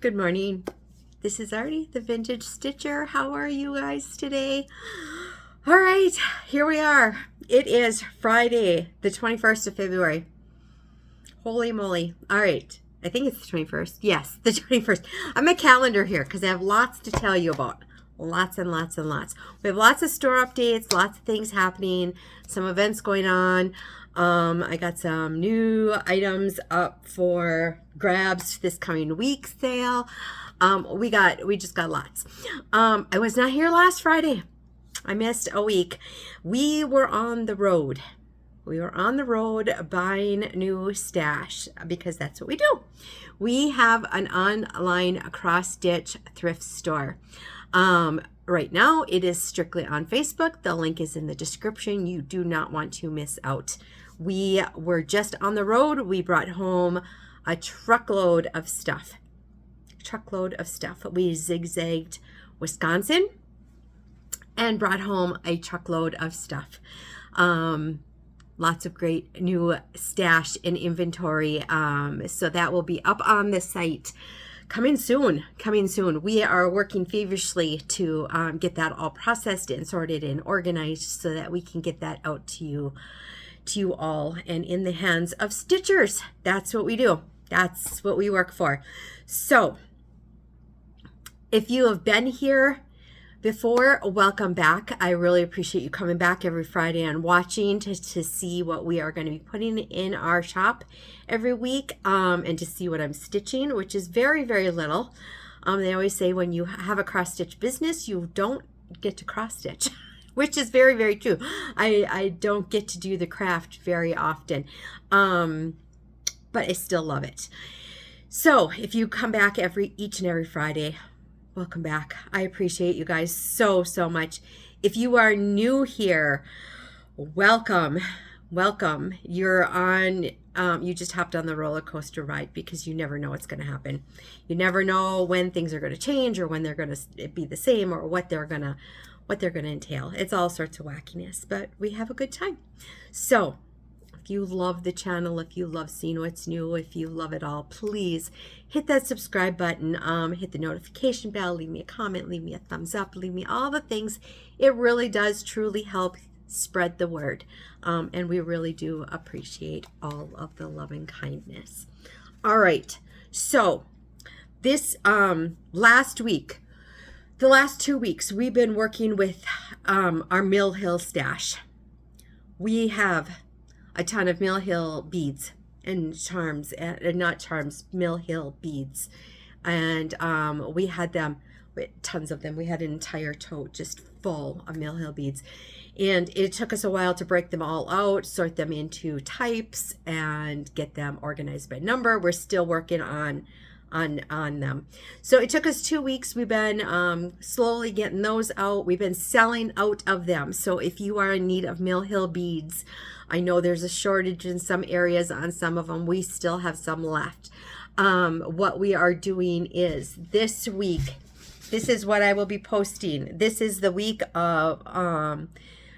Good morning. This is Artie, the Vintage Stitcher. How are you guys today? All right, here we are. It is Friday, the 21st of February. Holy moly. All right, I think it's the 21st. Yes, the 21st. I'm a calendar here because I have lots to tell you about. Lots and lots and lots. We have lots of store updates, lots of things happening, some events going on. I got some new items up for grabs this coming week sale. We just got lots. I was not here last Friday. I missed a week. We were on the road. We were on the road buying new stash because that's what we do. We have an online cross-stitch thrift store. Right now it is strictly on Facebook. The link is in the description. You do not want to miss out. We were just on the road. We brought home a truckload of stuff. We zigzagged Wisconsin and brought home a truckload of stuff. Lots of great new stash and inventory. So that will be up on the site coming soon. We are working feverishly to get that all processed and sorted and organized so that we can get that out to you all and in the hands of stitchers. That's what we do. That's what we work for. So if you have been here before, welcome back. I really appreciate you coming back every Friday and watching to see what we are going to be putting in our shop every week, and to see what I'm stitching, which is very, very little. They always say when you have a cross-stitch business, you don't get to cross-stitch, which is very, very true. I don't get to do the craft very often, but I still love it. So if you come back each and every Friday, welcome back. I appreciate you guys so much. If you are new here, welcome. You're on, you just hopped on the roller coaster ride because you never know what's going to happen. You never know when things are going to change or when they're going to be the same or what they're going to entail. It's all sorts of wackiness, but we have a good time. So if you love the channel, if you love seeing what's new, if you love it all, please hit that subscribe button, hit the notification bell, leave me a comment, leave me a thumbs up, leave me all the things. It really does truly help spread the word. And we really do appreciate all of the loving kindness. All right. So this last week, the last 2 weeks, we've been working with our Mill Hill stash. We have a ton of Mill Hill beads and charms, not charms, Mill Hill beads. And we had them, tons of them. We had an entire tote just full of Mill Hill beads. And it took us a while to break them all out, sort them into types, and get them organized by number. We're still working on them. So it took us 2 weeks. We've been slowly getting those out. We've been selling out of them. So if you are in need of Mill Hill beads, I know there's a shortage in some areas on some of them. We still have some left. What we are doing is this week, this is what I will be posting. This is the week of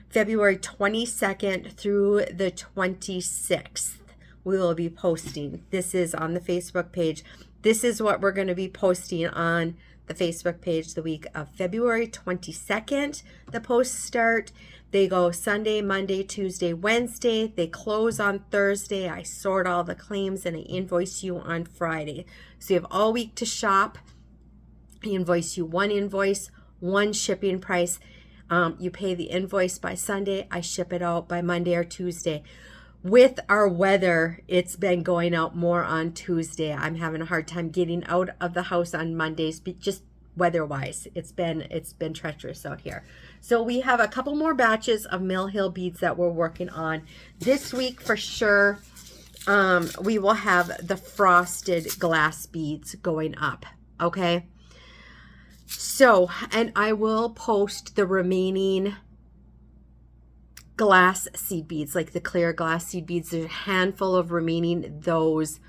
February 22nd through the 26th. We will be posting. This is on the Facebook page. This is what we're going to be posting on the Facebook page the week of February 22nd. The posts start. They go Sunday, Monday, Tuesday, Wednesday. They close on Thursday. I sort all the claims and I invoice you on Friday. So you have all week to shop. I invoice you one invoice, one shipping price. You pay the invoice by Sunday. I ship it out by Monday or Tuesday. With our weather, it's been going out more on Tuesday. I'm having a hard time getting out of the house on Mondays, just weather-wise. It's been treacherous out here. So we have a couple more batches of Mill Hill beads that we're working on. This week for sure, we will have the frosted glass beads going up, okay? So, and I will post the remaining glass seed beads, like the clear glass seed beads. There's a handful of remaining those,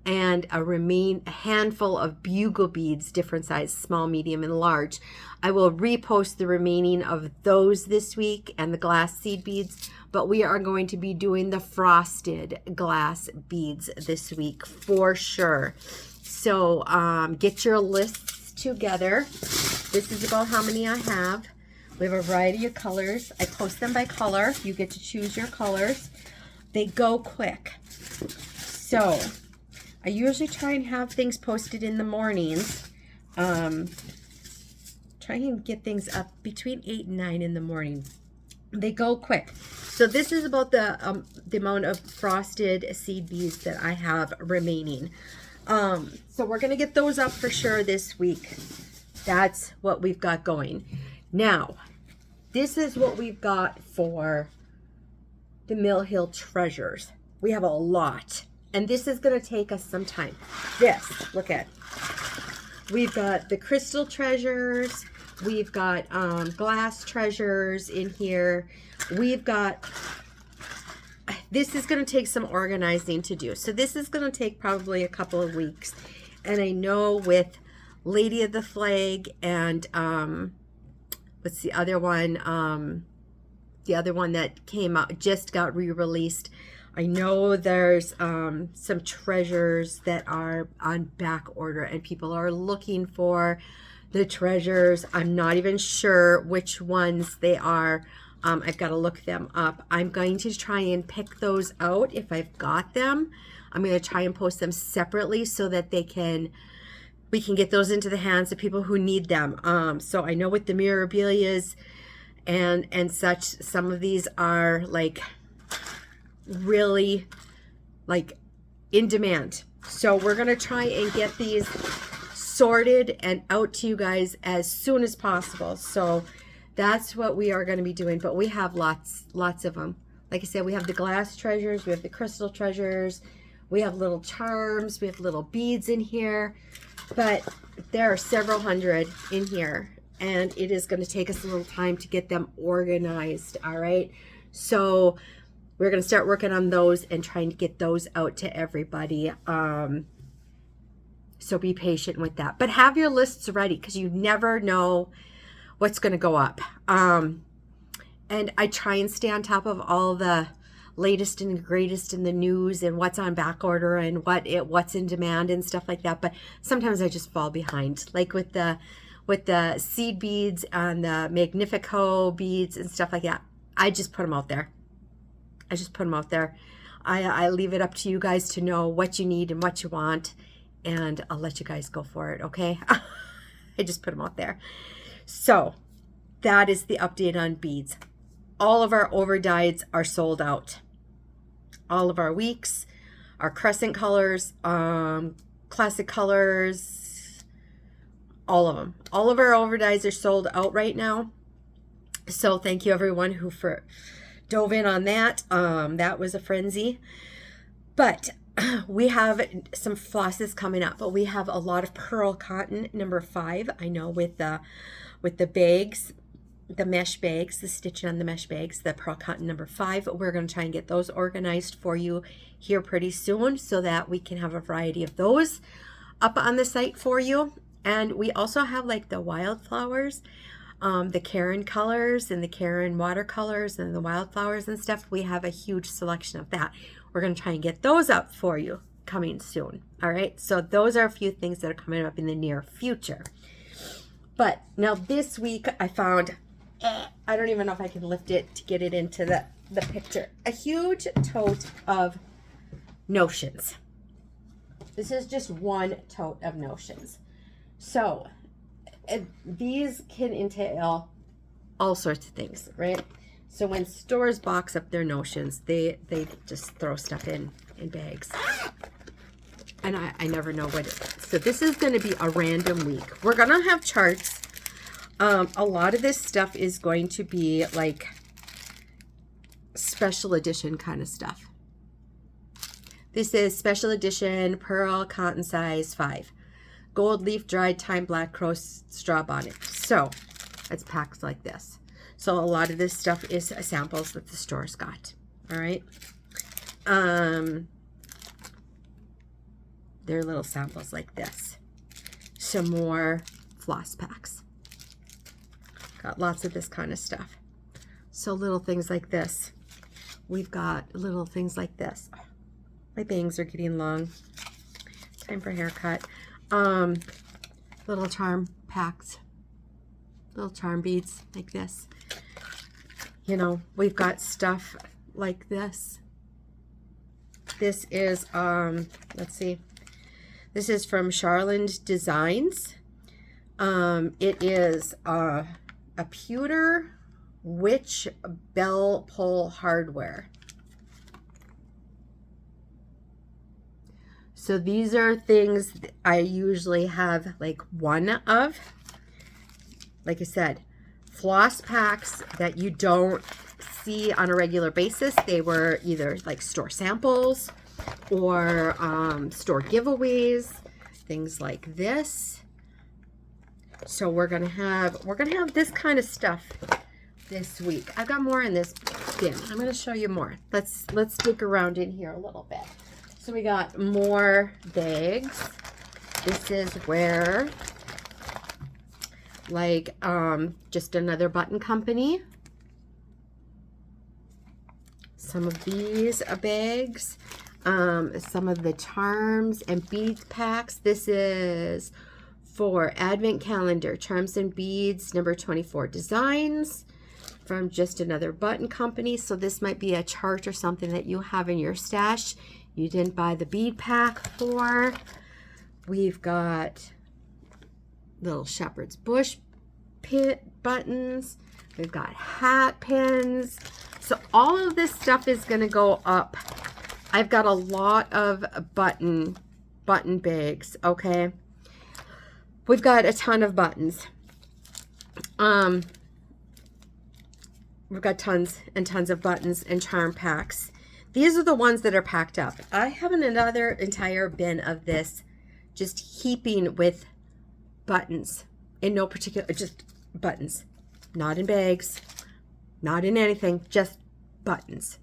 and a handful of bugle beads, different size, small, medium, and large. I will repost the remaining of those this week and the glass seed beads, but we are going to be doing the frosted glass beads this week for sure. So get your lists together. This is about how many I have. We have a variety of colors. I post them by color. You get to choose your colors. They go quick. So I usually try and have things posted in the mornings. Try and get things up between 8 and 9 in the morning. They go quick. So this is about the amount of frosted seed beads that I have remaining. So we're going to get those up for sure this week. That's what we've got going. Now, this is what we've got for the Mill Hill Treasures. We have a lot. And this is going to take us some time. This, look at. We've got the crystal treasures. We've got glass treasures in here. We've got, this is going to take some organizing to do. So this is going to take probably a couple of weeks. And I know with Lady of the Flag and what's the other one? The other one that came out, just got re-released. I know there's some treasures that are on back order and people are looking for the treasures. I'm not even sure which ones they are. I've got to look them up. I'm going to try and pick those out if I've got them. I'm going to try and post them separately so that we can get those into the hands of people who need them. So I know with the memorabilias and such, some of these are like really like in demand. So we're going to try and get these sorted and out to you guys as soon as possible. So that's what we are going to be doing. But we have lots of them. Like I said, we have the glass treasures, we have the crystal treasures, we have little charms, we have little beads in here. But there are several hundred in here, and it is going to take us a little time to get them organized. All right, so we're going to start working on those and trying to get those out to everybody. So be patient with that, but have your lists ready because you never know what's going to go up. And I try and stay on top of all the latest and greatest in the news and what's on back order and what's in demand and stuff like that. But sometimes I just fall behind, like with the seed beads and the Magnifico beads and stuff like that. I just put them out there. I leave it up to you guys to know what you need and what you want, and I'll let you guys go for it, okay? I just put them out there. So that is the update on beads. All of our overdyes are sold out. All of our weeks, our crescent colors, classic colors, all of them. All of our overdyes are sold out right now. So thank you everyone who dove in on that. That was a frenzy. But we have some flosses coming up, but we have a lot of pearl cotton number 5. I know with the bags, the mesh bags, the stitching on the mesh bags, the pearl cotton number 5. We're going to try and get those organized for you here pretty soon so that we can have a variety of those up on the site for you. And we also have like the wildflowers, the Karen colors and the Karen watercolors and the wildflowers and stuff. We have a huge selection of that. We're going to try and get those up for you coming soon. All right. So those are a few things that are coming up in the near future. But now this week I found, I don't even know if I can lift it to get it into the picture, a huge tote of notions. This is just one tote of notions. So these can entail all sorts of things, right? So when stores box up their notions, they just throw stuff in bags. And I never know what it is. So this is going to be a random week. We're going to have charts. A lot of this stuff is going to be like special edition kind of stuff. This is special edition pearl cotton size 5. Gold leaf dried thyme black crow straw bonnet. So it's packed like this. So a lot of this stuff is samples that the stores got. All right. They're little samples like this. Some more floss packs. Got lots of this kind of stuff. So little things like this. We've got little things like this. My bangs are getting long. Time for a haircut. Little charm packs, little charm beads like this. You know, we've got stuff like this. This is, let's see. This is from Charland Designs. It is a pewter witch bell pull hardware. So these are things I usually have like one of. Like I said, floss packs that you don't see on a regular basis. They were either like store samples or store giveaways, things like this. So we're gonna have this kind of stuff this week. I've got more in this bin. I'm gonna show you more. Let's dig around in here a little bit. So we got more bags. This is where, like, just another button company. Some of these bags, some of the charms and beads packs. This is for Advent Calendar, Charms and Beads, number 24 designs from just another button company. So this might be a chart or something that you have in your stash you didn't buy the bead pack for. We've got little shepherd's bush pin buttons. We've got hat pins. So all of this stuff is going to go up. I've got a lot of button bags, okay? We've got a ton of buttons. We've got tons and tons of buttons and charm packs. These are the ones that are packed up. I have another entire bin of this just heaping with buttons in no particular, just buttons. Not in bags, not in anything, just buttons.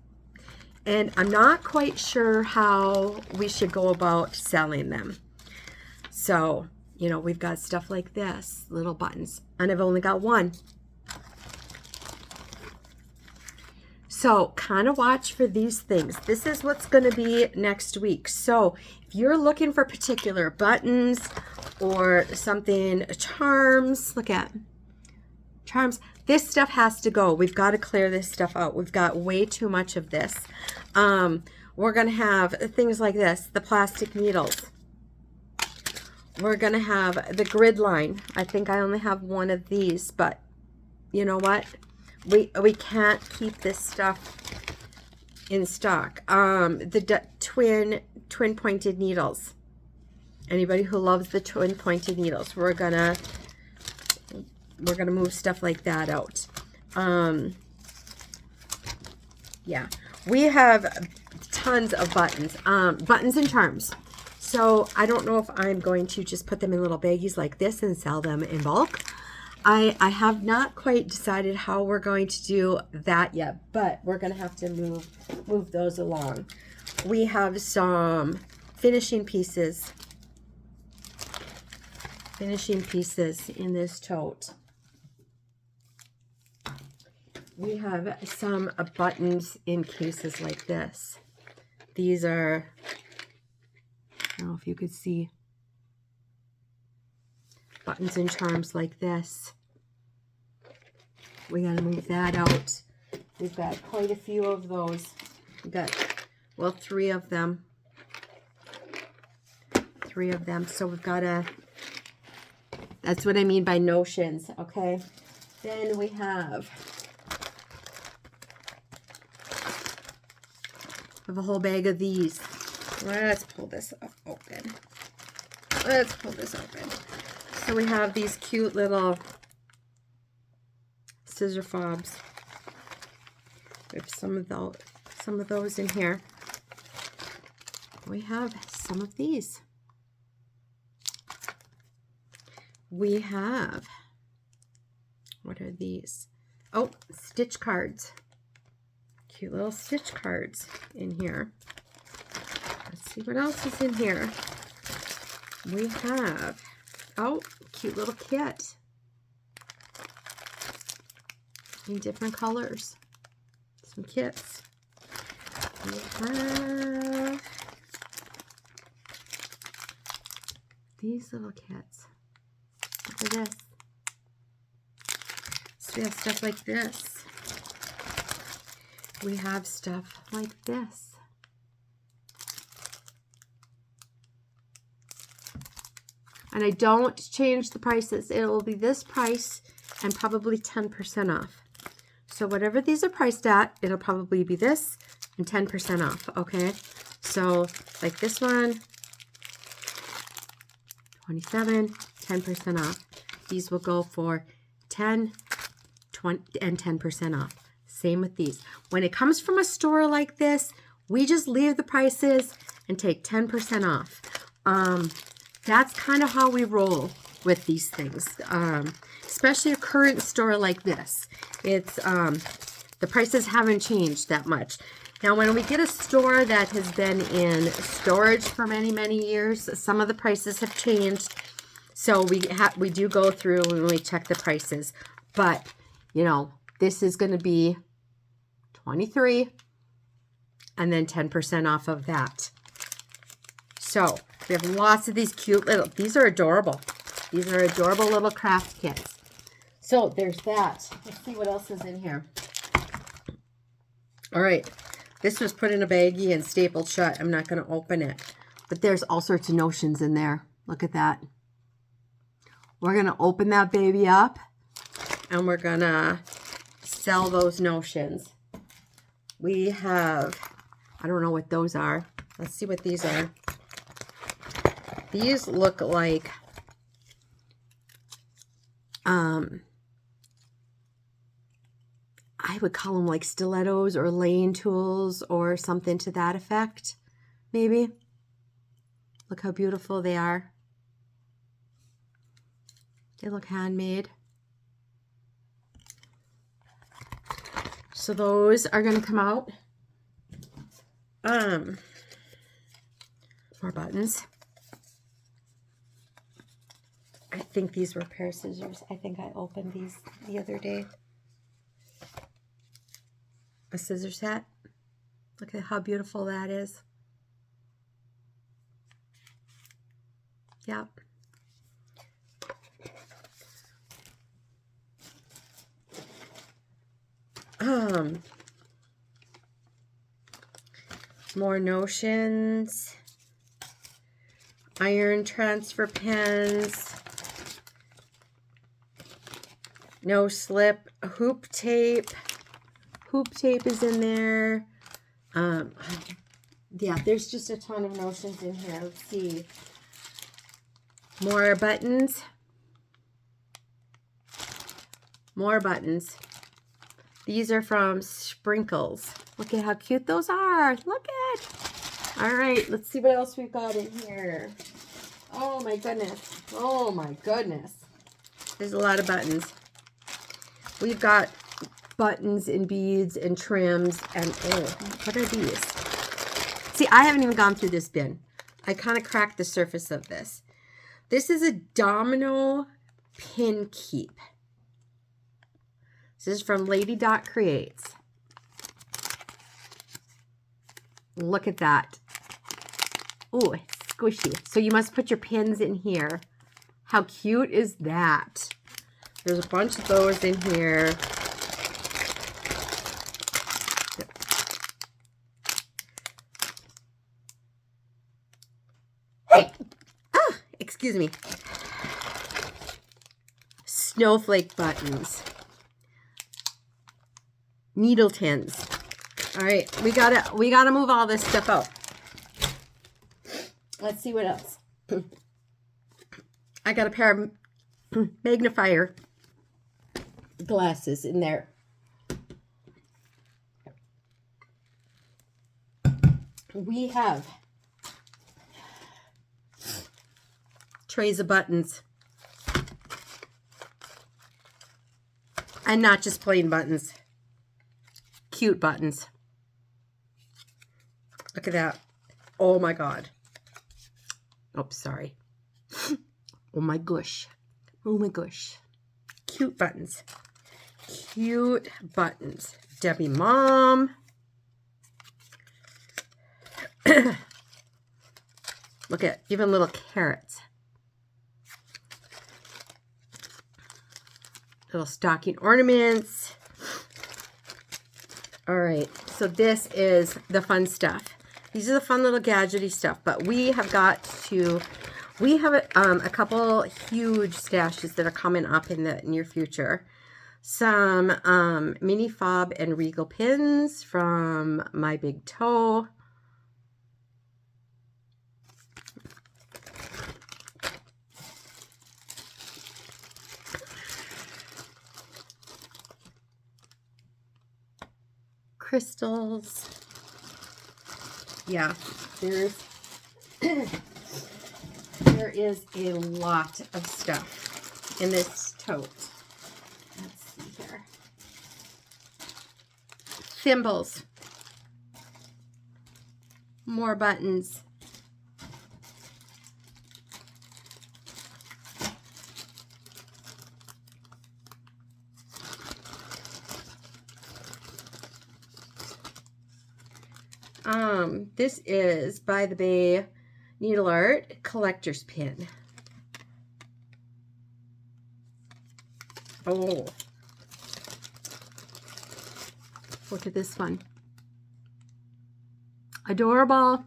And I'm not quite sure how we should go about selling them. So, you know, we've got stuff like this, little buttons, and I've only got one. So kind of watch for these things. This is what's going to be next week. So if you're looking for particular buttons or something, charms, look at charms. This stuff has to go. We've got to clear this stuff out. We've got way too much of this. We're going to have things like this, the plastic needles. We're going to have the grid line. I think I only have one of these, but you know what? We can't keep this stuff in stock. The twin pointed needles. Anybody who loves the twin pointed needles, we're gonna move stuff like that out. Yeah, we have tons of buttons, buttons and charms. So I don't know if I'm going to just put them in little baggies like this and sell them in bulk. I have not quite decided how we're going to do that yet, but we're going to have to move those along. We have some finishing pieces in this tote. We have some buttons in cases like this. These are, I don't know if you could see, buttons and charms like this. We gotta move that out. We've got quite a few of those. We've got, well, three of them. So we've gotta, that's what I mean by notions, okay? Then we have a whole bag of these. Let's pull this open. So we have these cute little scissor fobs. We have some of those in here. We have some of these. We have, what are these? Oh, stitch cards. Cute little stitch cards in here. Let's see what else is in here. We have, oh, cute little kit in different colors. Some kits. We have these little kits. Look at this. So we have stuff like this. We have stuff like this. And I don't change the prices. It will be this price and probably 10% off. So whatever these are priced at, it'll probably be this and 10% off, okay? So like this one, 27, 10% off. These will go for 10, 20, and 10% off. Same with these. When it comes from a store like this, we just leave the prices and take 10% off. That's kind of how we roll with these things, especially a current store like this. It's the prices haven't changed that much. Now, when we get a store that has been in storage for many, many years, some of the prices have changed. So we do go through and we check the prices. But, you know, this is going to be 23 and then 10% off of that. So we have lots of these cute little, these are adorable. These are adorable little craft kits. So there's that. Let's see what else is in here. All right. This was put in a baggie and stapled shut. I'm not going to open it. But there's all sorts of notions in there. Look at that. We're going to open that baby up. And we're going to sell those notions. We have, I don't know what those are. Let's see what these are. These look like I would call them like stilettos or laying tools or something to that effect, maybe. Look how beautiful they are. They look handmade. So those are going to come out. More buttons. I think these were a pair of scissors. I think I opened these the other day. A scissor set. Look at how beautiful that is. Yep. More notions. Iron transfer pens. No slip. Hoop tape. Hoop tape is in there. Yeah, there's just a ton of notions in here. Let's see. More buttons. More buttons. These are from Sprinkles. Look at how cute those are. Look at. All right, let's see what else we've got in here. Oh my goodness. Oh my goodness. There's a lot of buttons. We've got buttons and beads and trims and oh, what are these? See, I haven't even gone through this bin. I kind of cracked the surface of this. This is a domino pin keep. This is from Lady Dot Creates. Look at that. Oh, it's squishy. So you must put your pins in here. How cute is that? There's a bunch of those in here. Excuse me. Snowflake buttons. Needle tins. All right, we gotta move all this stuff out. Let's see what else. I got a pair of magnifier glasses in there. We have trays of buttons. And not just plain buttons. Cute buttons. Look at that. Oh my God. Oops, sorry. Oh my gosh. Oh my gosh. Cute buttons. Cute buttons. Debbie Mom. Look at even little carrots. little stocking ornaments. All right, so this is the fun stuff. These are the fun little gadgety stuff, but we have a couple huge stashes that are coming up in the near future. Some mini fob and regal pins from My Big Toe. Crystals. Yeah, there is a lot of stuff in this tote. Let's see here. Thimbles. More buttons. This is By the Bay Needle Art collector's pin. Oh, look at this one. Adorable.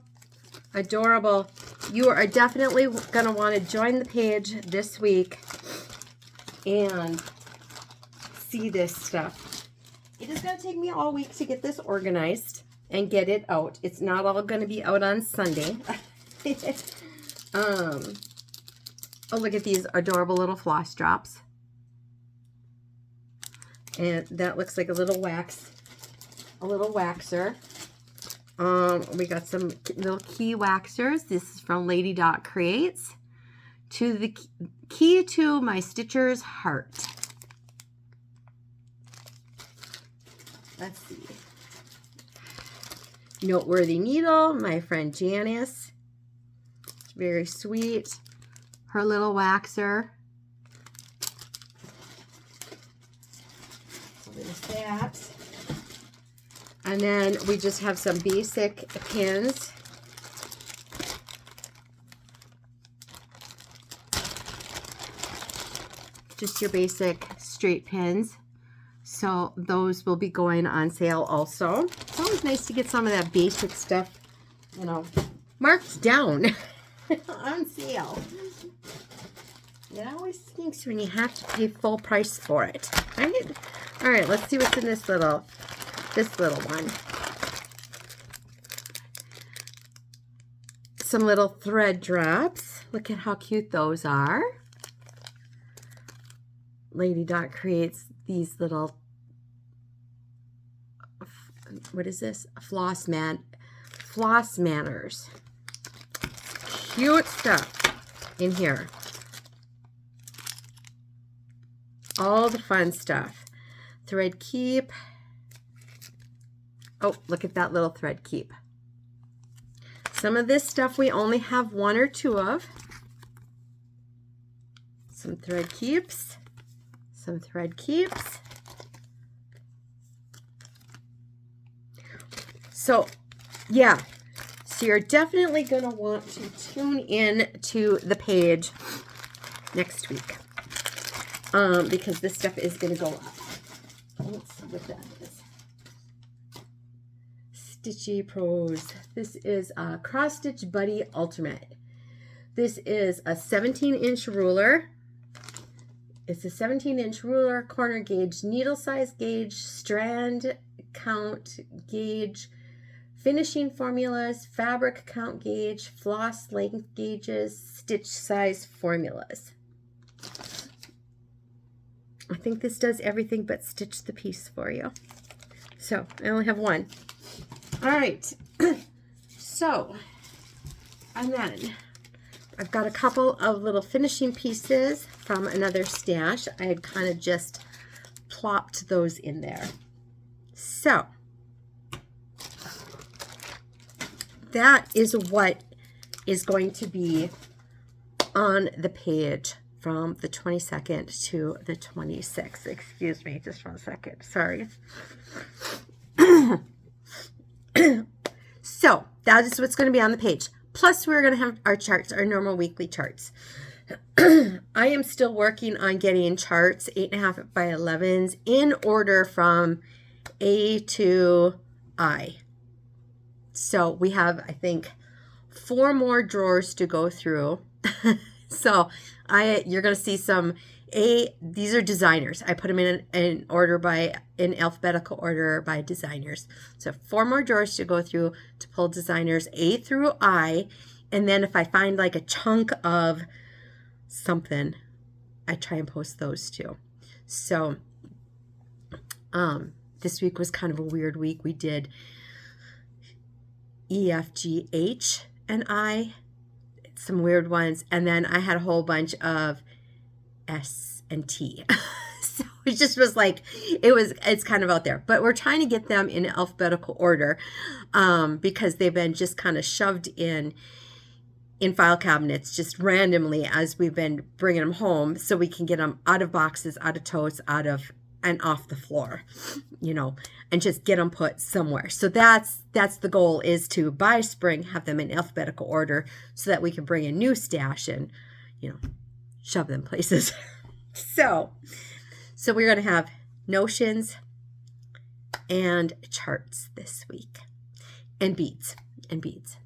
Adorable. You are definitely going to want to join the page this week and see this stuff. It is going to take me all week to get this organized and get it out. It's not all going to be out on Sunday. Oh, look at these adorable little floss drops. And that looks like a little waxer. We got some little key waxers. This is from Lady Dot Creates. To the key to my stitcher's heart. Let's see. Noteworthy needle, my friend Janice. Very sweet. Her little waxer. So there's that. And then we just have some basic pins. Just your basic straight pins. So those will be going on sale also. It's always nice to get some of that basic stuff, you know, marked down on sale. It always stinks when you have to pay full price for it, right? All right, let's see what's in this little one. Some little thread drops. Look at how cute those are. Lady Dot creates these little, what is this? Floss manners. Cute stuff in here. All the fun stuff. Thread keep. Oh, look at that little thread keep. Some of this stuff we only have one or two of. Some thread keeps. Some thread keeps. So, yeah. So you're definitely going to want to tune in to the page next week. Because this stuff is going to go up. Let's see what that is. Stitchy Pros. This is a Cross Stitch Buddy Ultimate. This is a 17-inch ruler. It's a 17-inch ruler, corner gauge, needle size gauge, strand count gauge, finishing formulas, fabric count gauge, floss length gauges, stitch size formulas. I think this does everything but stitch the piece for you. So I only have one. All right. So, and then I've got a couple of little finishing pieces from another stash. I had kind of just plopped those in there. So, that is what is going to be on the page from the 22nd to the 26th. Excuse me, just 1 second. Sorry. So, that is what's going to be on the page. Plus, we're going to have our charts, our normal weekly charts. I am still working on getting charts, 8.5 by 11s, in order from A to I. So we have, I think, 4 more drawers to go through. So you're going to see some these are designers. I put them in alphabetical order by designers. So 4 more drawers to go through to pull designers A through I. And then if I find like a chunk of something, I try and post those too. So this week was kind of a weird week. We did E, F, G, H, and I, some weird ones, and then I had a whole bunch of S and T. So it just was like, it's kind of out there, but we're trying to get them in alphabetical order because they've been just kind of shoved in file cabinets just randomly as we've been bringing them home, so we can get them out of boxes, out of totes, and off the floor, and just get them put somewhere. So that's the goal, is to by spring have them in alphabetical order so that we can bring a new stash and shove them places. So we're going to have notions and charts this week, and beads.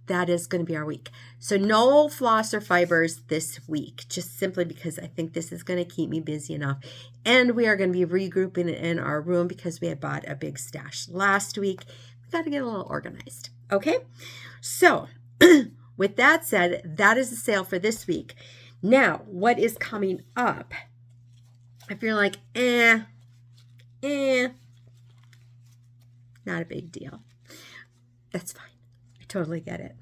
That is going to be our week. So no floss or fibers this week, just simply because I think this is going to keep me busy enough. And we are going to be regrouping it in our room because we had bought a big stash last week. We got to get a little organized. Okay. So with that said, that is the sale for this week. Now, what is coming up? If you're like, not a big deal, that's fine. Totally get it.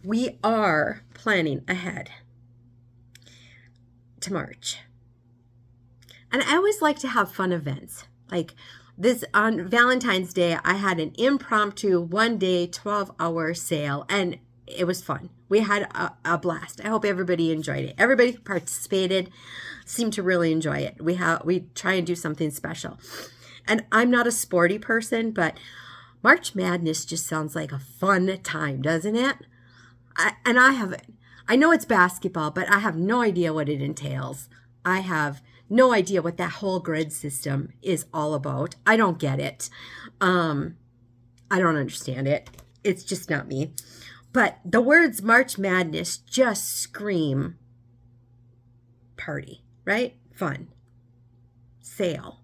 We are planning ahead to March. And I always like to have fun events. Like this, on Valentine's Day, I had an impromptu 1-day, 12-hour sale, and it was fun. We had a blast. I hope everybody enjoyed it. Everybody who participated seemed to really enjoy it. We try and do something special. And I'm not a sporty person, but March Madness just sounds like a fun time, doesn't it? I know it's basketball, but I have no idea what it entails. I have no idea what that whole grid system is all about. I don't get it. I don't understand it. It's just not me. But the words March Madness just scream party, right? Fun. Sale.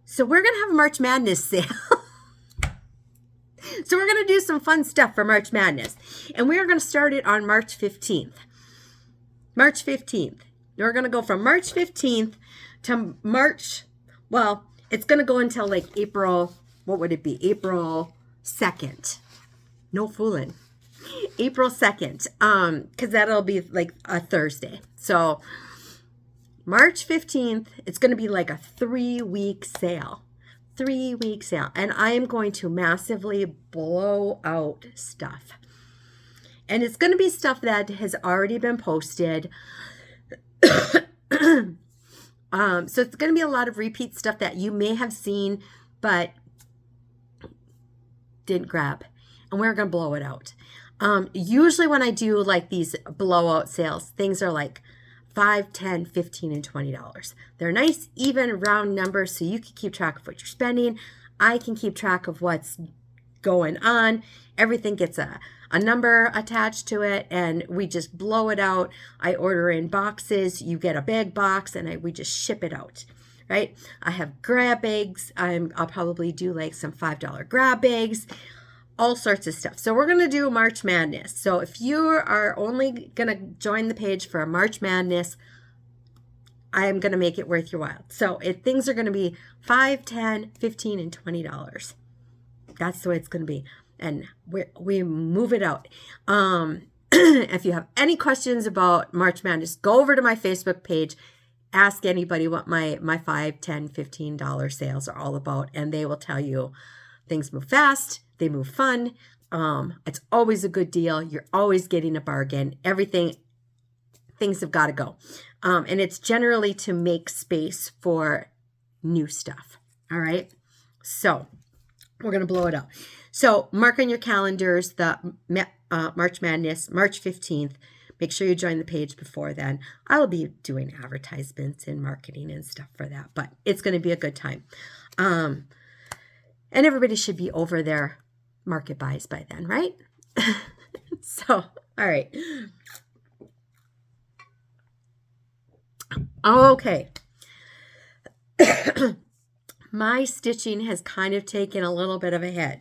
So we're going to have a March Madness sale. So we're going to do some fun stuff for March Madness. And we are going to start it on March 15th. March 15th. We're going to go from March 15th to March, well, it's going to go until like April, what would it be? April 2nd. No fooling. April 2nd. Because that'll be like a Thursday. So March 15th, it's going to be like a 3-week sale. 3-week sale. And I am going to massively blow out stuff. And it's going to be stuff that has already been posted. So it's going to be a lot of repeat stuff that you may have seen, but didn't grab. And we're going to blow it out. Usually when I do like these blowout sales, things are like $5, $10, $15, and $20. They're nice, even round numbers, so you can keep track of what you're spending. I can keep track of what's going on. Everything gets a number attached to it, and we just blow it out. I order in boxes. You get a big box, and we just ship it out, right? I have grab bags. I'll probably do like some $5 grab bags. All sorts of stuff. So we're going to do March Madness. So if you are only going to join the page for a March Madness, I'm going to make it worth your while. So things are going to be $5, $10, $15, and $20. That's the way it's going to be. And we move it out. If you have any questions about March Madness, go over to my Facebook page. Ask anybody what my $5, $10, $15 sales are all about, and they will tell you. Things move fast. They move fun. It's always a good deal. You're always getting a bargain. Things have got to go. And it's generally to make space for new stuff. All right. So we're going to blow it up. So mark on your calendars the March Madness, March 15th. Make sure you join the page before then. I'll be doing advertisements and marketing and stuff for that, but it's going to be a good time. And everybody should be over their market buys by then, right? So, all right. Okay. My stitching has kind of taken a little bit of a hit.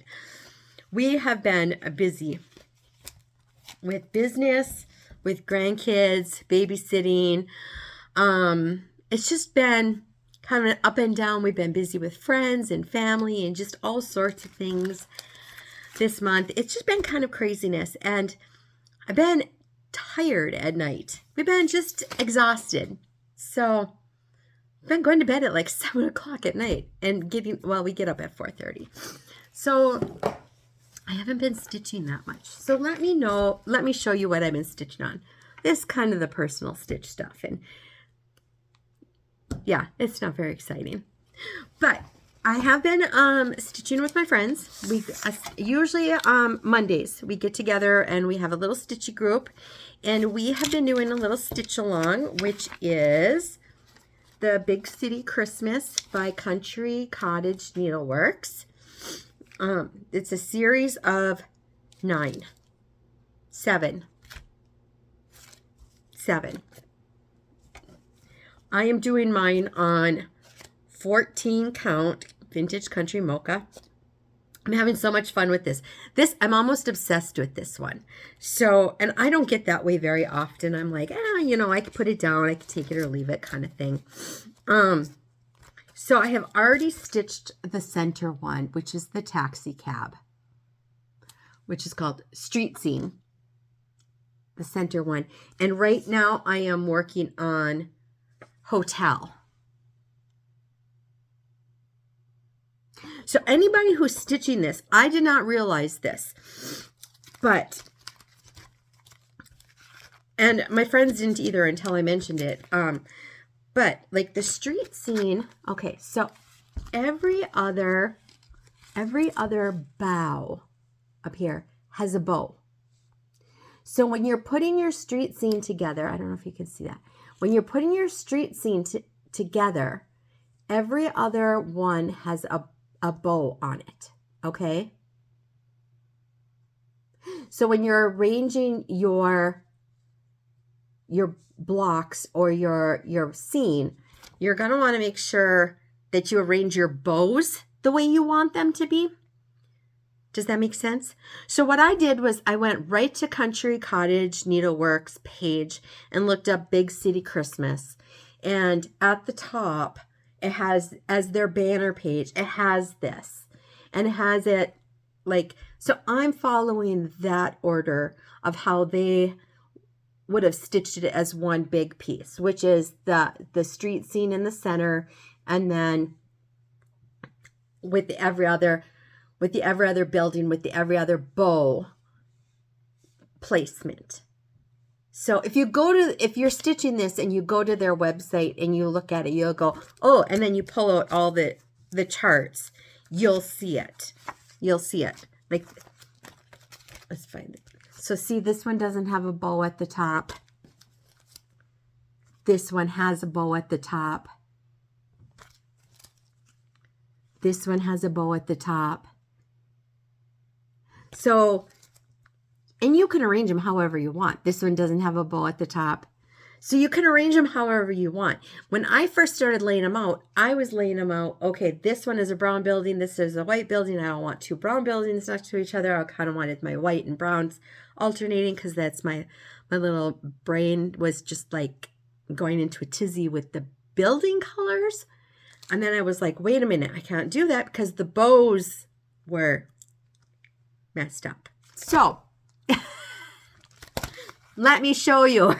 We have been busy with business, with grandkids, babysitting. It's just been kind of up and down. We've been busy with friends and family and just all sorts of things this month. It's just been kind of craziness. And I've been tired at night. We've been just exhausted. So I've been going to bed at like 7 o'clock at night and we get up at 4:30. So I haven't been stitching that much. So let me show you what I've been stitching on. This is kind of the personal stitch stuff. And yeah, it's not very exciting. But I have been stitching with my friends. We usually Mondays we get together and we have a little stitchy group. And we have been doing a little stitch along, which is the Big City Christmas by Country Cottage Needleworks. It's a series of 7. I am doing mine on 14 count vintage country mocha. I'm having so much fun with this. I'm almost obsessed with this one. So, and I don't get that way very often. I'm like, I could put it down. I could take it or leave it kind of thing. So I have already stitched the center one, which is the taxi cab, which is called Street Scene, the center one. And right now I am working on Hotel. So anybody who's stitching this, I did not realize this, and my friends didn't either until I mentioned it. But like the street scene, okay, so every other bow up here has a bow. So when you're putting your street scene together, I don't know if you can see that. When you're putting your street scene together, every other one has a bow on it, okay? So when you're arranging your blocks or your scene, you're going to want to make sure that you arrange your bows the way you want them to be. Does that make sense? So what I did was I went right to Country Cottage Needleworks page and looked up Big City Christmas. And at the top, it has, as their banner page, it has this. And it has it like, so I'm following that order of how they would have stitched it as one big piece, which is the street scene in the center, and then with every other building, with every other bow placement. So if you're stitching this and you go to their website and you look at it, you'll go, oh, and then you pull out all the charts, you'll see it. You'll see it. Like, let's find it. So see, this one doesn't have a bow at the top. This one has a bow at the top. This one has a bow at the top. So, and you can arrange them however you want. This one doesn't have a bow at the top. So you can arrange them however you want. When I first started laying them out, I was laying them out, okay, this one is a brown building, this is a white building. I don't want two brown buildings next to each other. I kind of wanted my white and browns alternating because that's my little brain was just like going into a tizzy with the building colors. And then I was like, wait a minute, I can't do that because the bows were messed up. So let me show you.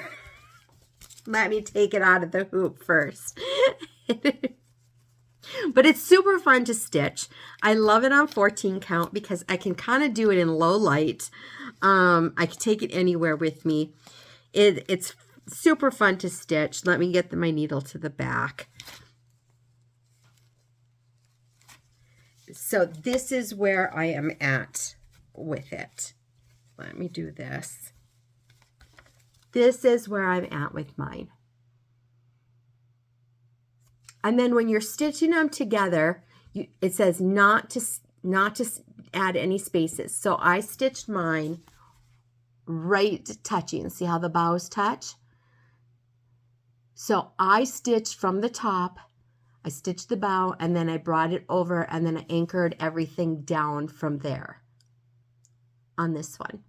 Let me take it out of the hoop first. But it's super fun to stitch. I love it on 14 count because I can kind of do it in low light. I can take it anywhere with me. It's super fun to stitch. Let me get my needle to the back. So this is where I am at with it. let me do this. This is where I'm at with mine. And then when you're stitching them together, it says not to add any spaces. So I stitched mine right touching. See how the bows touch? So I stitched from the top, I stitched the bow, and then I brought it over, and then I anchored everything down from there on this one.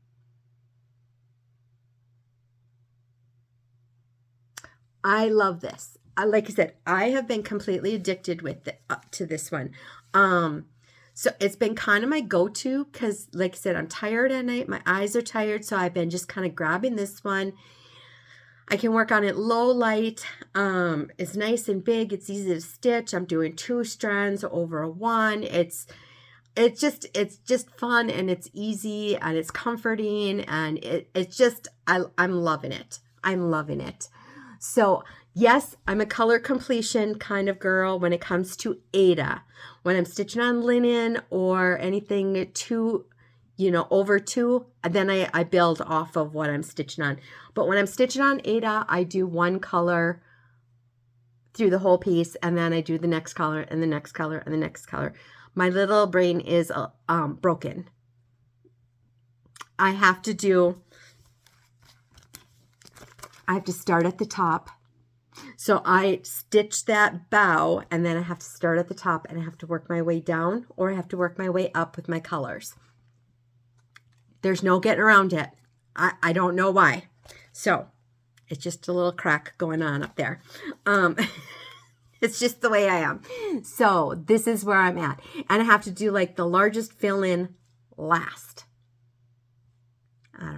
I love this. Like I said, I have been completely addicted to this one. So it's been kind of my go-to because, like I said, I'm tired at night. My eyes are tired, so I've been just kind of grabbing this one. I can work on it low light. It's nice and big. It's easy to stitch. I'm doing 2 strands over 1. It's just fun, and it's easy, and it's comforting, and I'm loving it. I'm loving it. So yes, I'm a color completion kind of girl when it comes to Aida. When I'm stitching on linen or anything over 2, then I build off of what I'm stitching on. But when I'm stitching on Aida, I do 1 color through the whole piece, and then I do the next color and the next color and the next color. My little brain is broken. I have to start at the top. So I stitch that bow, and then I have to start at the top, and I have to work my way down, or I have to work my way up with my colors. There's no getting around it. I don't know why. So it's just a little crack going on up there. It's just the way I am. So this is where I'm at. And I have to do like the largest fill in last. I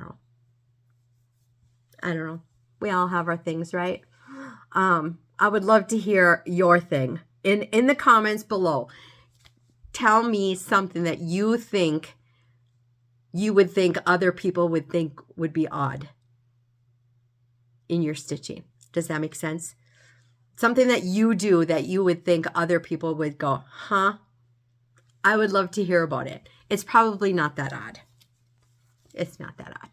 don't know. We all have our things, right? I would love to hear your thing in the comments below. Tell me something that you would think other people would think would be odd in your stitching. Does that make sense? Something that you do that you would think other people would go, huh? I would love to hear about it. It's probably not that odd. It's not that odd.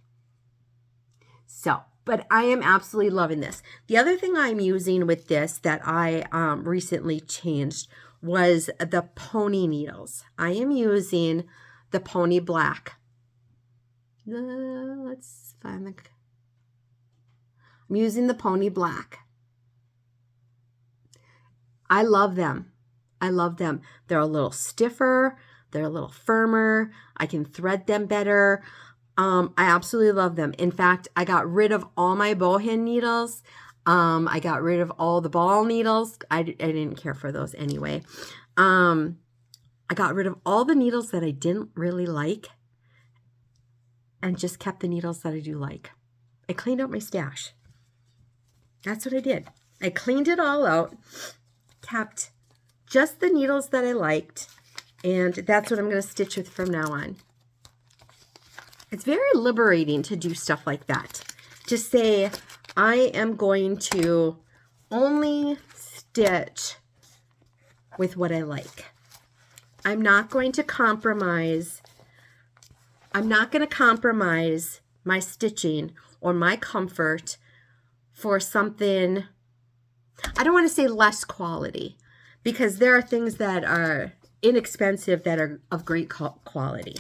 So, but I am absolutely loving this. The other thing I'm using with this that I recently changed was the pony needles. I am using the pony black. Let's find I'm using the pony black. I love them. I love them. They're a little stiffer. They're a little firmer. I can thread them better. I absolutely love them. In fact, I got rid of all my bowhin needles. I got rid of all the ball needles. I didn't care for those anyway. I got rid of all the needles that I didn't really like and just kept the needles that I do like. I cleaned out my stash. That's what I did. I cleaned it all out, kept just the needles that I liked, and that's what I'm going to stitch with from now on. It's very liberating to do stuff like that. To say, I am going to only stitch with what I like. I'm not going to compromise. I'm not going to compromise my stitching or my comfort for something, I don't want to say less quality, because there are things that are inexpensive that are of great quality.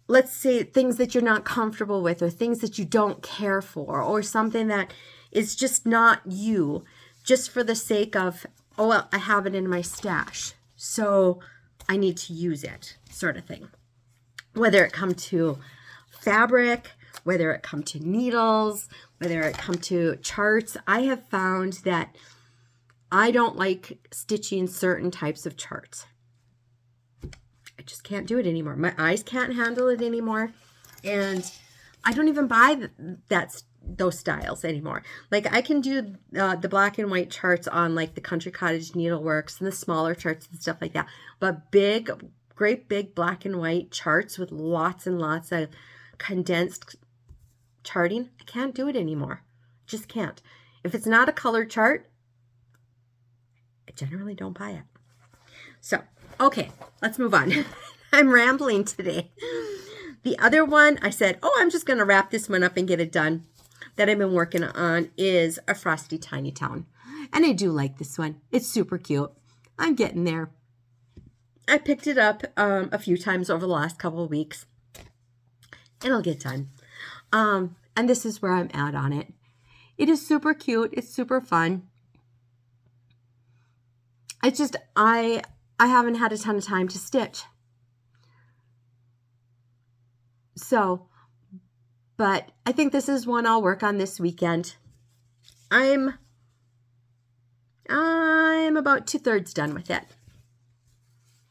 Let's say things that you're not comfortable with, or things that you don't care for, or something that is just not you, just for the sake of, oh, well, I have it in my stash, so I need to use it, sort of thing. Whether it come to fabric, whether it come to needles, whether it come to charts, I have found that I don't like stitching certain types of charts. I just can't do it anymore. My eyes can't handle it anymore. And I don't even buy those styles anymore. Like I can do the black and white charts on like the Country Cottage Needleworks and the smaller charts and stuff like that. But great big black and white charts with lots and lots of condensed charting, I can't do it anymore. Just can't. If it's not a colored chart, I generally don't buy it. So, okay, let's move on. I'm rambling today. The other one, I said, oh, I'm just going to wrap this one up and get it done, that I've been working on, is a Frosty Tiny Town. And I do like this one. It's super cute. I'm getting there. I picked it up a few times over the last couple of weeks. It'll get done. And this is where I'm at on it. It is super cute. It's super fun. It's just, I haven't had a ton of time to stitch. So, but I think this is one I'll work on this weekend. I'm about 2/3 done with it.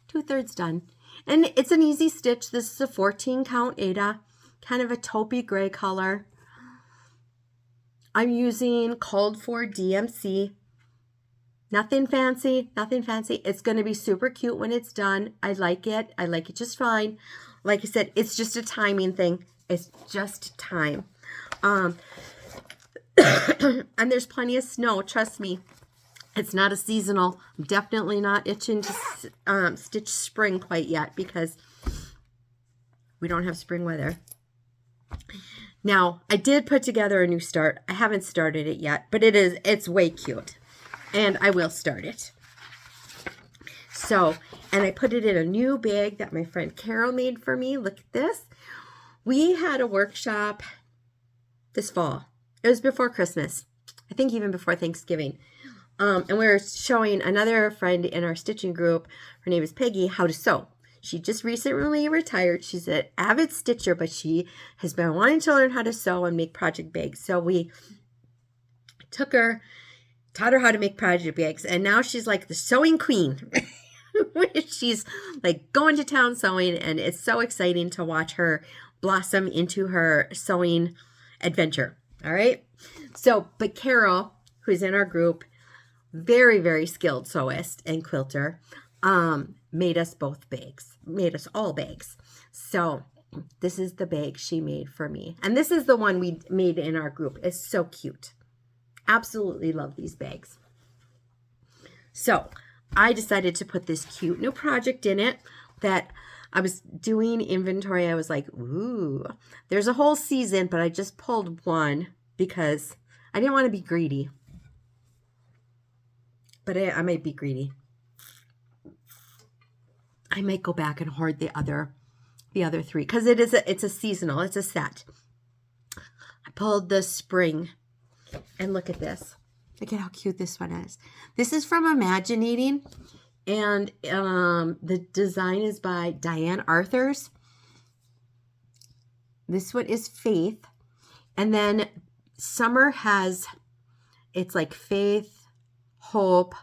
2/3 done. And it's an easy stitch. This is a 14 count Aida, kind of a taupey gray color. I'm using called for DMC. Nothing fancy, nothing fancy. It's going to be super cute when it's done. I like it. I like it just fine. Like I said, it's just a timing thing. It's just time. And there's plenty of snow. Trust me. It's not a seasonal. I'm definitely not itching to stitch spring quite yet because we don't have spring weather. Now, I did put together a new start. I haven't started it yet, but it's way cute. And I will start it. So, and I put it in a new bag that my friend Carol made for me. Look at this. We had a workshop this fall. It was before Christmas. I think even before Thanksgiving. And we were showing another friend in our stitching group, her name is Peggy, how to sew. She just recently retired. She's an avid stitcher, but she has been wanting to learn how to sew and make project bags. So we taught her how to make project bags, and now she's like the sewing queen. She's like going to town sewing, and it's so exciting to watch her blossom into her sewing adventure. All right. So, but Carol, who's in our group, very, very skilled sewist and quilter, made us both bags, made us all bags. So this is the bag she made for me. And this is the one we made in our group. It's so cute. Absolutely love these bags. So I decided to put this cute new project in it that I was doing inventory. I was like, ooh, there's a whole season, but I just pulled one because I didn't want to be greedy. But I might be greedy. I might go back and hoard the other three because it's a seasonal. It's a set. I pulled the spring, and look at this. Look at how cute this one is. This is from Imaginating, and the design is by Diane Arthurs. This one is Faith, and then Summer has, it's like Faith, Hope.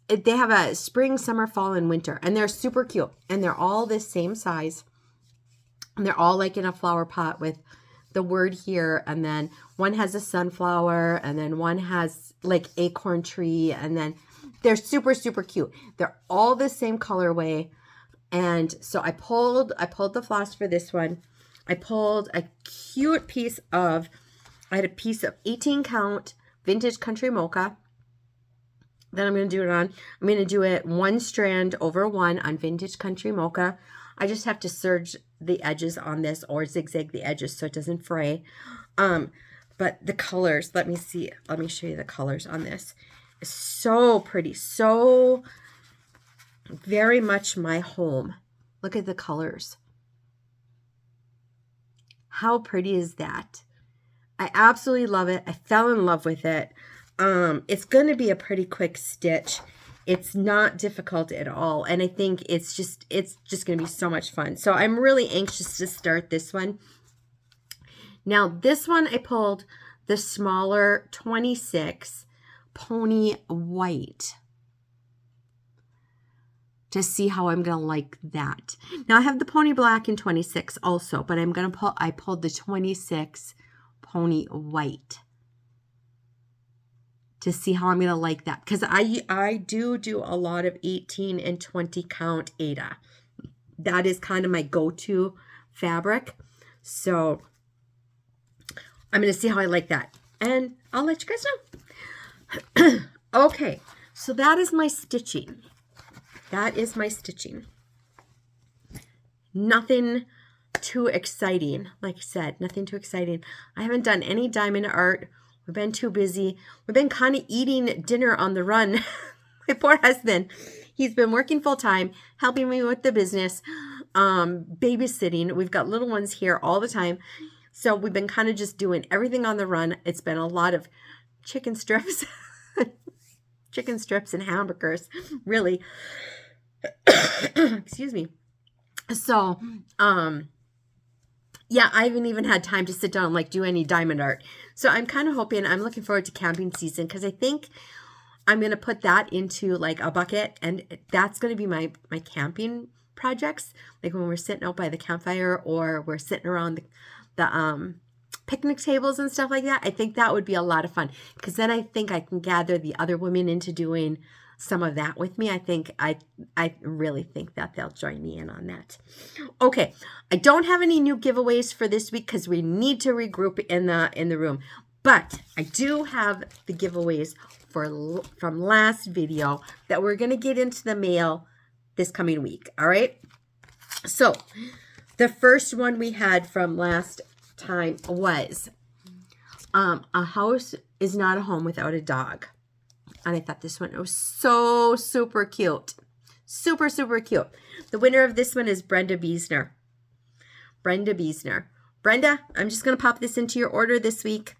They have a spring, summer, fall, and winter, and they're super cute, and they're all the same size, and they're all like in a flower pot with the word here, and then one has a sunflower, and then one has like acorn tree, and then they're super, super cute. They're all the same colorway, and so I pulled the floss for this one. I pulled a cute piece of, I had a piece of 18 count vintage country mocha that I'm going to do it on. I'm going to do it one strand over one on vintage country mocha. I just have to serge the edges on this or zigzag the edges so it doesn't fray. But the colors, let me see. Let me show you the colors on this. It's so pretty. So very much my home. Look at the colors. How pretty is that? I absolutely love it. I fell in love with it. It's going to be a pretty quick stitch. It's not difficult at all. And I think it's just going to be so much fun. So I'm really anxious to start this one. Now this one I pulled the smaller 26 pony white to see how I'm going to like that. Now I have the pony black in 26 also, but I pulled the 26 pony white to see how I'm going to like that. Because I do a lot of 18 and 20 count Aida. That is kind of my go-to fabric. So I'm going to see how I like that. And I'll let you guys know. Okay, so that is my stitching. that is my stitching. Nothing too exciting. Like I said, nothing too exciting. I haven't done any diamond art. We've been too busy. We've been kind of eating dinner on the run. My poor husband, he's been working full time, helping me with the business, babysitting. We've got little ones here all the time. So we've been kind of just doing everything on the run. It's been a lot of chicken strips, chicken strips and hamburgers, really. Excuse me. So, yeah, I haven't even had time to sit down and like do any diamond art. So I'm kind of hoping, I'm looking forward to camping season because I think I'm going to put that into like a bucket, and that's going to be my camping projects. Like when we're sitting out by the campfire or we're sitting around the picnic tables and stuff like that. I think that would be a lot of fun because then I think I can gather the other women into doing some of that with me. I really think that they'll join me in on that. Okay, I don't have any new giveaways for this week because we need to regroup in the room. But I do have the giveaways from last video that we're going to get into the mail this coming week. All right. So the first one we had from last time was a house is not a home without a dog. And I thought this one was so super cute. Super, super cute. The winner of this one is Brenda Biesner. Brenda Biesner. Brenda, I'm just going to pop this into your order this week.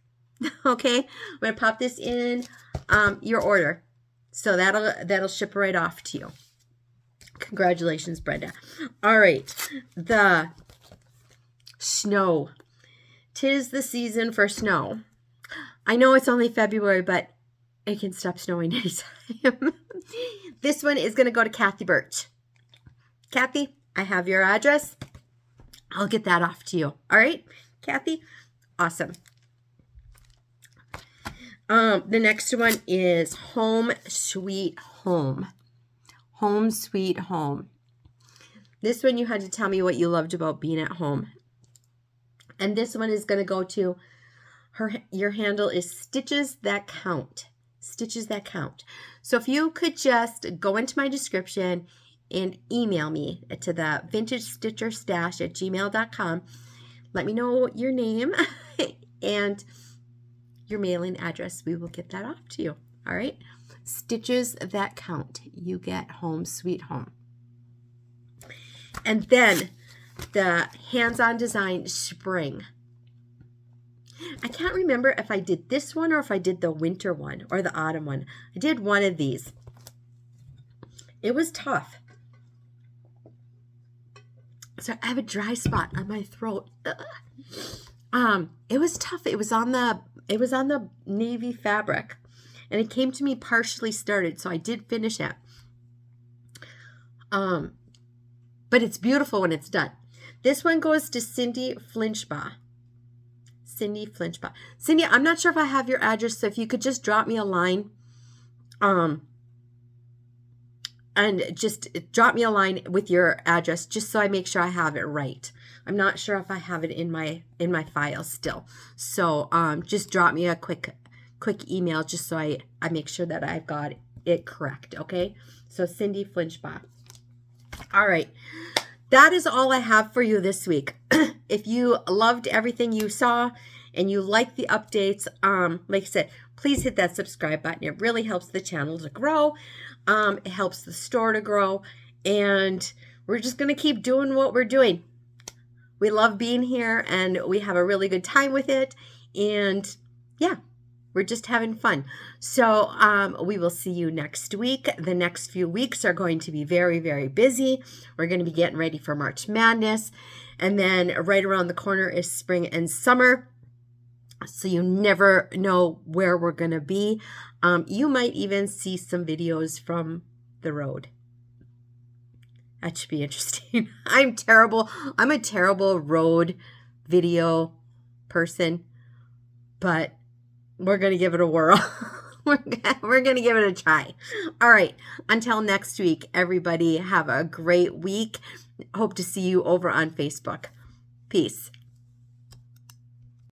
Okay? I'm going to pop this in your order. So that'll ship right off to you. Congratulations, Brenda. All right. The snow. 'Tis the season for snow. I know it's only February, but it can stop snowing anytime. This one is going to go to Kathy Birch. Kathy, I have your address. I'll get that off to you. All right, Kathy? Awesome. The next one is Home Sweet Home. Home Sweet Home. This one you had to tell me what you loved about being at home. And this one is going to go to your handle is Stitches That Count. Stitches That Count. So if you could just go into my description and email me to the vintagestitcherstash@gmail.com. Let me know your name and your mailing address. We will get that off to you. All right. Stitches That Count. You get Home Sweet Home. And then the hands-on design spring. I can't remember if I did this one or if I did the winter one or the autumn one. I did one of these. It was tough. So I have a dry spot on my throat. It was tough. It was on the navy fabric, and it came to me partially started, so I did finish it. But it's beautiful when it's done. This one goes to Cindy Flinchbaugh. Cindy Flinchbaugh. Cindy, I'm not sure if I have your address, so if you could just drop me a line, and just drop me a line with your address, just so I make sure I have it right. I'm not sure if I have it in my file still. So just drop me a quick email just so I make sure that I've got it correct. Okay. So Cindy Flinchbaugh. All right. That is all I have for you this week. If you loved everything you saw and you like the updates, like I said, please hit that subscribe button. It really helps the channel to grow. It helps the store to grow. And we're just going to keep doing what we're doing. We love being here and we have a really good time with it. And yeah, we're just having fun. So we will see you next week. The next few weeks are going to be very, very busy. We're going to be getting ready for March Madness. And then right around the corner is spring and summer. So you never know where we're going to be. You might even see some videos from the road. That should be interesting. I'm a terrible road video person, but we're going to give it a whirl. We're going to give it a try. All right. Until next week, everybody have a great week. Hope to see you over on Facebook. Peace.